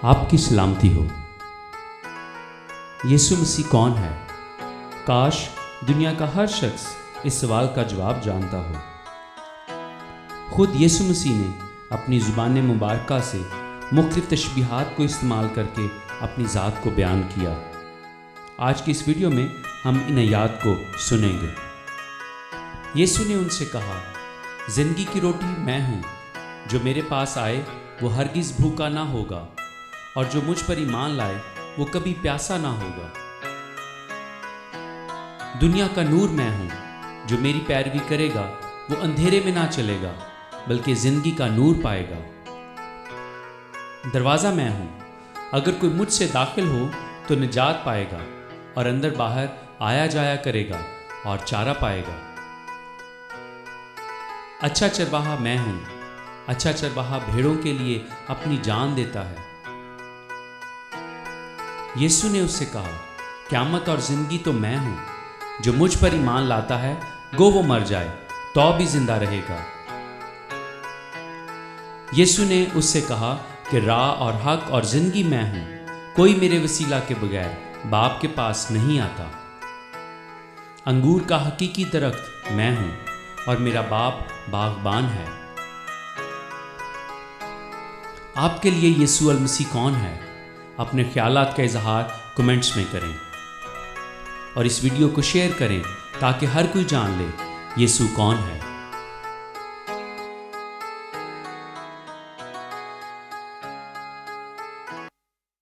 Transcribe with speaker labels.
Speaker 1: آپ کی سلامتی ہو۔ یسوع مسیح کون ہے؟ کاش دنیا کا ہر شخص اس سوال کا جواب جانتا ہو۔ خود یسوع مسیح نے اپنی زبان مبارکہ سے مختلف تشبیہات کو استعمال کر کے اپنی ذات کو بیان کیا۔ آج کی اس ویڈیو میں ہم ان آیات کو سنیں گے۔ یسوع نے ان سے کہا، زندگی کی روٹی میں ہوں، جو میرے پاس آئے وہ ہرگز بھوکا نہ ہوگا، اور جو مجھ پر ایمان لائے وہ کبھی پیاسا نہ ہوگا۔ دنیا کا نور میں ہوں، جو میری پیروی کرے گا وہ اندھیرے میں نہ چلے گا بلکہ زندگی کا نور پائے گا۔ دروازہ میں ہوں، اگر کوئی مجھ سے داخل ہو تو نجات پائے گا اور اندر باہر آیا جایا کرے گا اور چارہ پائے گا۔ اچھا چرواہا میں ہوں، اچھا چرواہا بھیڑوں کے لیے اپنی جان دیتا ہے۔ یسوع نے اس سے کہا، قیامت اور زندگی تو میں ہوں، جو مجھ پر ایمان لاتا ہے گو وہ مر جائے تو بھی زندہ رہے گا۔ یسوع نے اس سے کہا کہ راہ اور حق اور زندگی میں ہوں، کوئی میرے وسیلہ کے بغیر باپ کے پاس نہیں آتا۔ انگور کا حقیقی درخت میں ہوں اور میرا باپ باغبان ہے۔ آپ کے لیے یسوع المسیح کون ہے؟ اپنے خیالات کا اظہار کمنٹس میں کریں اور اس ویڈیو کو شیئر کریں تاکہ ہر کوئی جان لے یسوع کون ہے۔